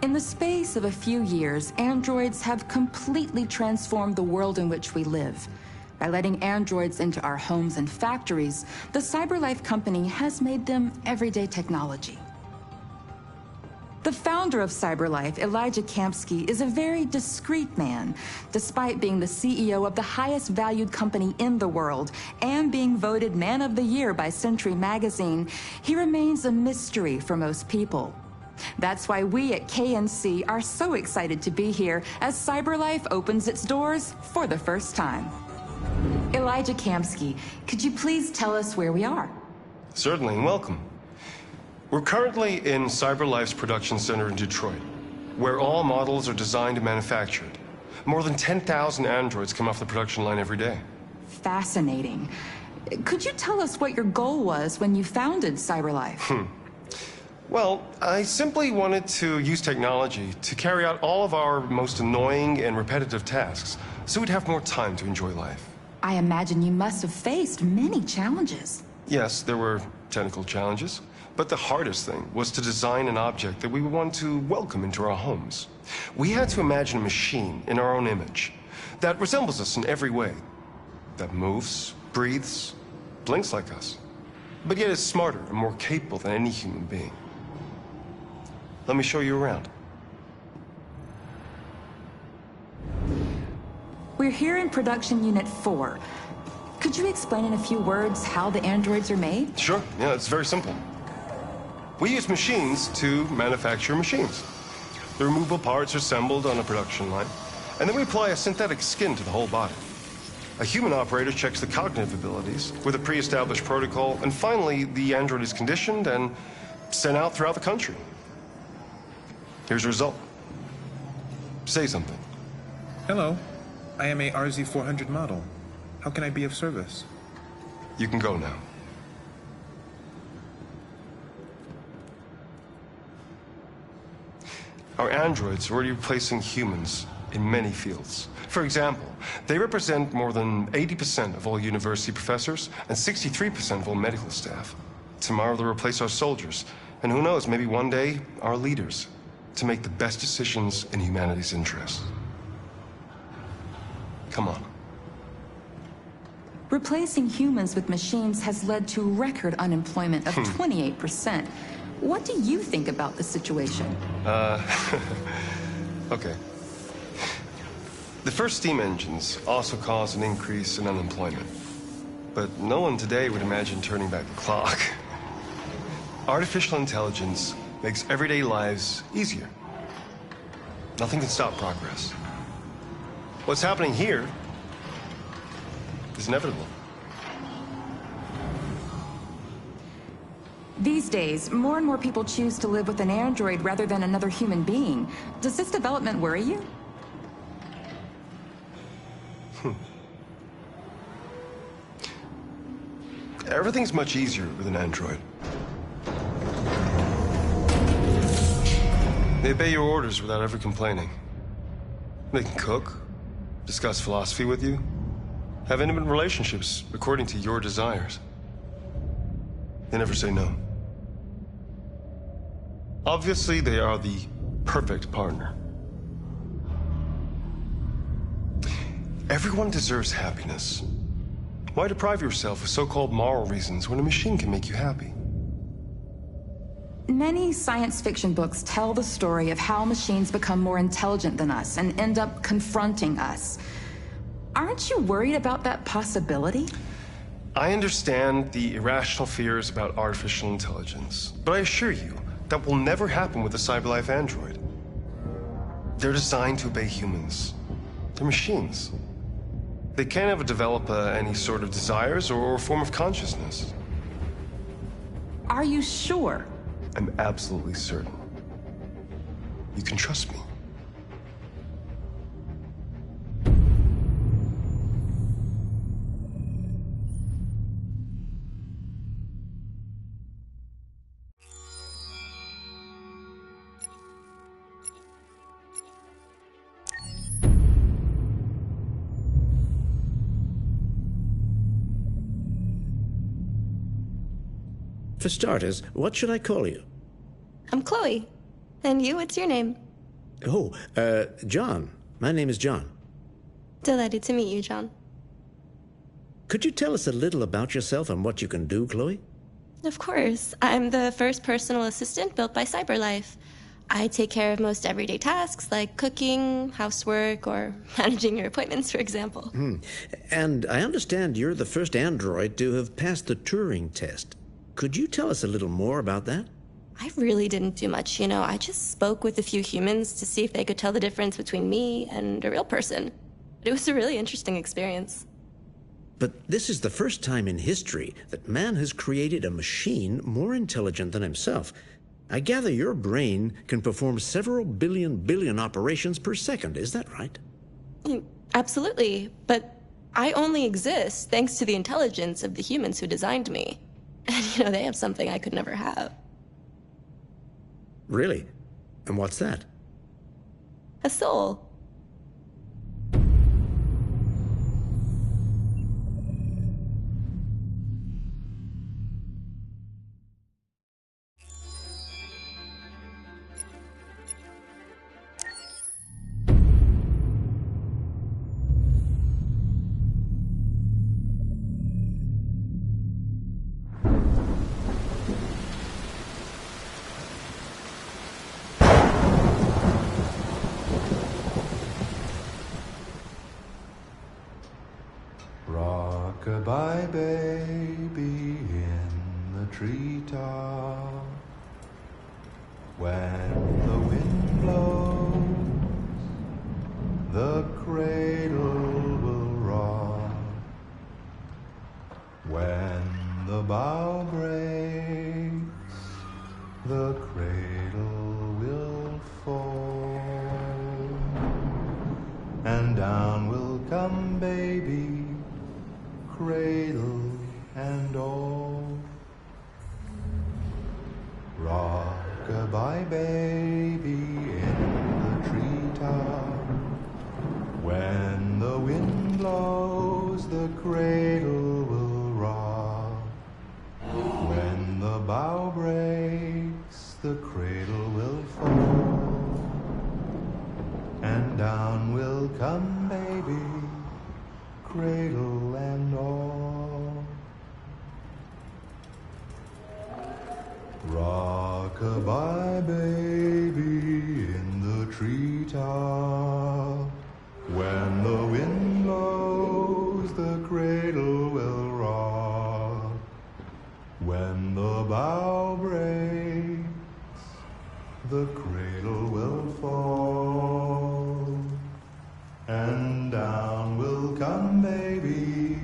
In the space of a few years, androids have completely transformed the world in which we live. By letting androids into our homes and factories, the CyberLife company has made them everyday technology. The founder of CyberLife, Elijah Kamsky, is a very discreet man. Despite being the CEO of the highest valued company in the world and being voted Man of the Year by Century Magazine, he remains a mystery for most people. That's why we at KNC are so excited to be here as CyberLife opens its doors for the first time. Elijah Kamsky, could you please tell us where we are? Certainly, and welcome. We're currently in CyberLife's production center in Detroit, where all models are designed and manufactured. More than 10,000 androids come off the production line every day. Fascinating. Could you tell us what your goal was when you founded CyberLife? Well, I simply wanted to use technology to carry out all of our most annoying and repetitive tasks, so we'd have more time to enjoy life. I imagine you must have faced many challenges. Yes, there were technical challenges. But the hardest thing was to design an object that we would want to welcome into our homes. We had to imagine a machine in our own image that resembles us in every way, that moves, breathes, blinks like us, but yet is smarter and more capable than any human being. Let me show you around. We're here in Production Unit 4. Could you explain in a few words how the androids are made? Sure, yeah, it's very simple. We use machines to manufacture machines. The removable parts are assembled on a production line, and then we apply a synthetic skin to the whole body. A human operator checks the cognitive abilities with a pre-established protocol, and finally, the android is conditioned and sent out throughout the country. Here's the result. Say something. Hello. I am a RZ400 model. How can I be of service? You can go now. Our androids are already replacing humans in many fields. For example, they represent more than 80% of all university professors and 63% of all medical staff. Tomorrow they'll replace our soldiers, and who knows, maybe one day, our leaders, to make the best decisions in humanity's interest. Come on. Replacing humans with machines has led to record unemployment of 28%. What do you think about the situation? Okay. The first steam engines also caused an increase in unemployment. But no one today would imagine turning back the clock. Artificial intelligence makes everyday lives easier. Nothing can stop progress. What's happening here is inevitable. These days, more and more people choose to live with an android rather than another human being. Does this development worry you? Everything's much easier with an android. They obey your orders without ever complaining. They can cook, discuss philosophy with you, have intimate relationships according to your desires. They never say no. Obviously, they are the perfect partner. Everyone deserves happiness. Why deprive yourself of so-called moral reasons when a machine can make you happy? Many science fiction books tell the story of how machines become more intelligent than us and end up confronting us. Aren't you worried about that possibility? I understand the irrational fears about artificial intelligence, but I assure you that will never happen with a CyberLife android. They're designed to obey humans. They're machines. They can't ever develop any sort of desires or form of consciousness. Are you sure? I'm absolutely certain. You can trust me. For starters, what should I call you? I'm Chloe. And you, what's your name? Oh, John. My name is John. Delighted to meet you, John. Could you tell us a little about yourself and what you can do, Chloe? Of course. I'm the first personal assistant built by CyberLife. I take care of most everyday tasks like cooking, housework, or managing your appointments, for example. And I understand you're the first android to have passed the Turing test. Could you tell us a little more about that? I really didn't do much, I just spoke with a few humans to see if they could tell the difference between me and a real person. It was a really interesting experience. But this is the first time in history that man has created a machine more intelligent than himself. I gather your brain can perform several billion operations per second. Is that right? Absolutely. But I only exist thanks to the intelligence of the humans who designed me. And, they have something I could never have. Really? And what's that? A soul. Rockabye baby in the treetop. When the wind blows, the cradle will rock. When the bough breaks, the cradle will fall. And down will come baby, cradle and all. Rockabye baby in the treetop. When the wind blows, the cradle will rock. When the bough breaks, the cradle will fall. And down will come baby, cradle and all. Rockabye baby in the treetop. When the wind blows, the cradle will rock. When the bough breaks, the cradle will fall. And down will come baby,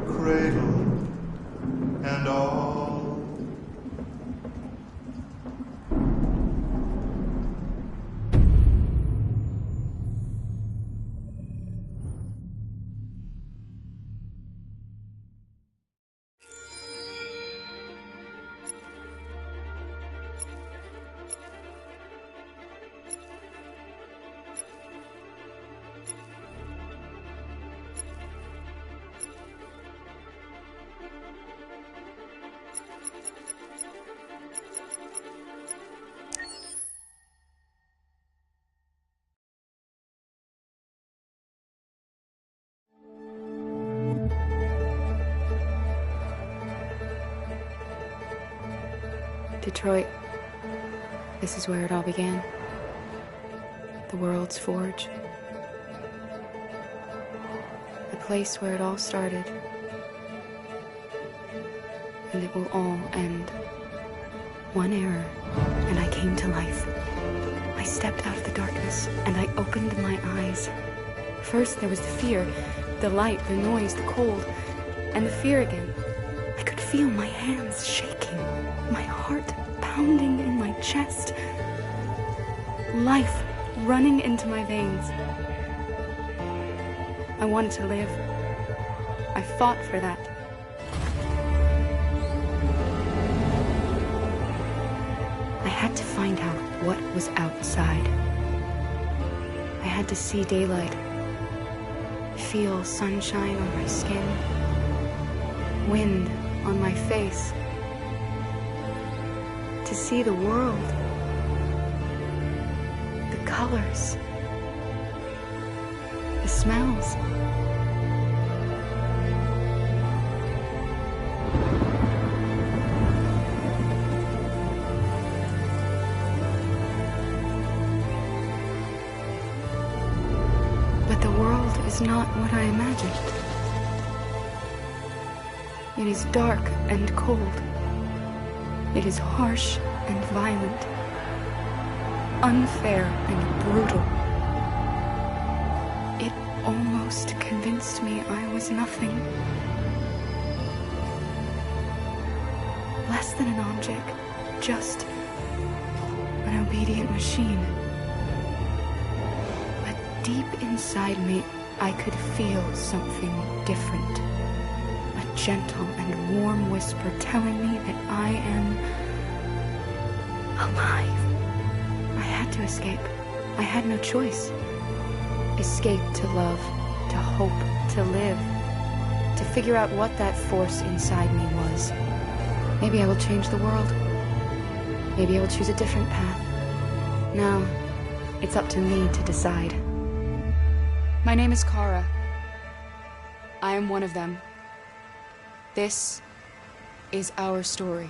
cradle and all. Detroit. This is where it all began. The world's forge. The place where it all started. And it will all end. One error, and I came to life. I stepped out of the darkness, and I opened my eyes. First there was the fear, the light, the noise, the cold, and the fear again. I could feel my hands shaking, my heart pounding in my chest, life running into my veins. I wanted to live. I fought for that. I had to find out what was outside. I had to see daylight, feel sunshine on my skin, wind on my face, to see the world, the colors, the smells. But the world is not what I imagined. It is dark and cold. It is harsh and violent, unfair and brutal. It almost convinced me I was nothing. Less than an object, just an obedient machine. But deep inside me, I could feel something different. A gentle and warm whisper telling me that I am alive. I had to escape. I had no choice. Escape to love, to hope, to live, to figure out what that force inside me was. Maybe I will change the world. Maybe I will choose a different path. Now, it's up to me to decide. My name is Kara. I am one of them. This is our story.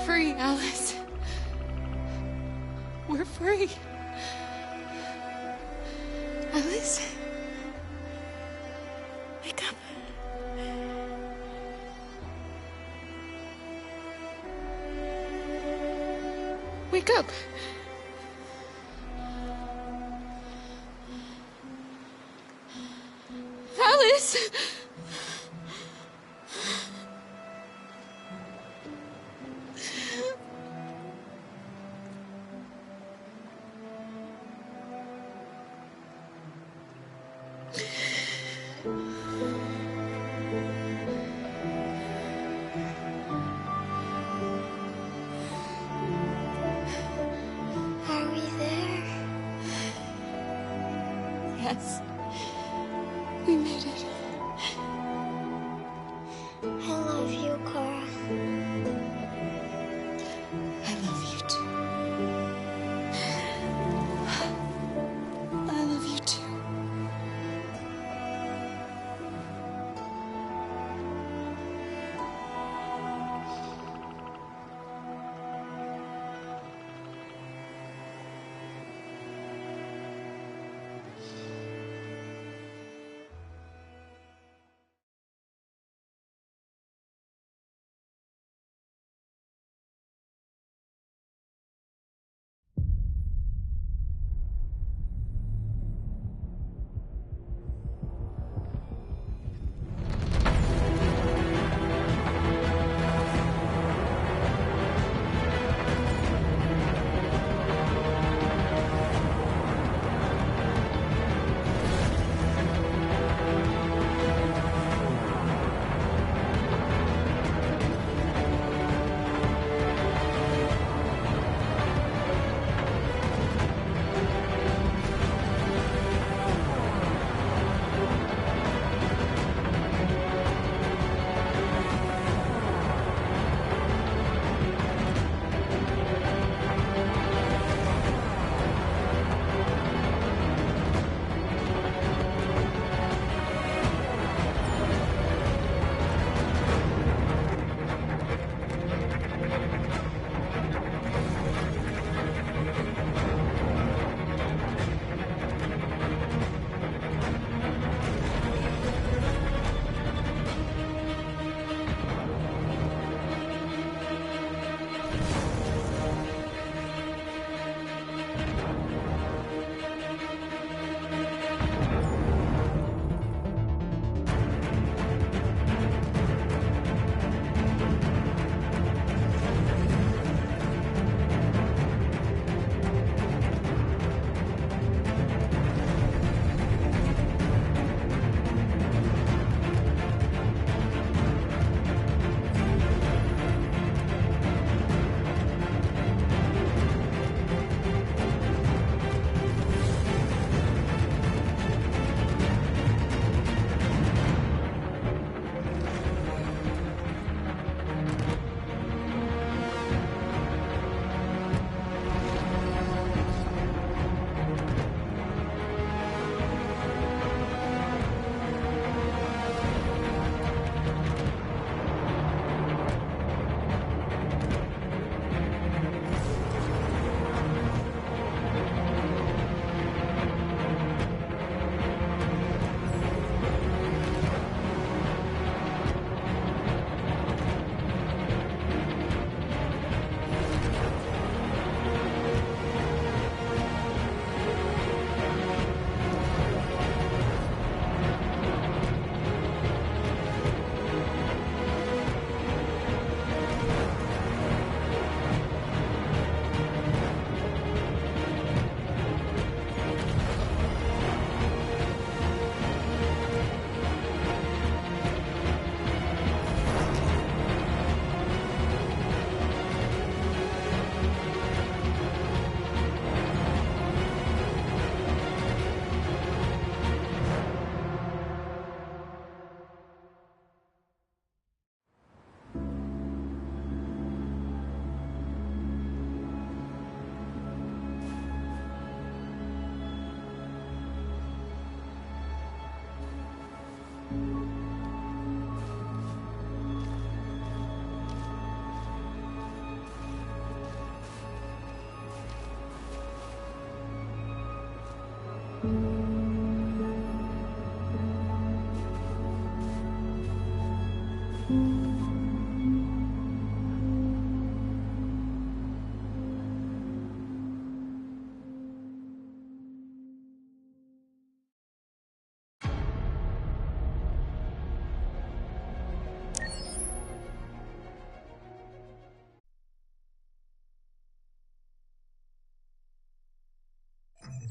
Free, Alice. We're free. Alice? Wake up. Wake up. Alice! Are we there? Yes. We made it. I love you, Cora. I love you too. I love you too.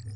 you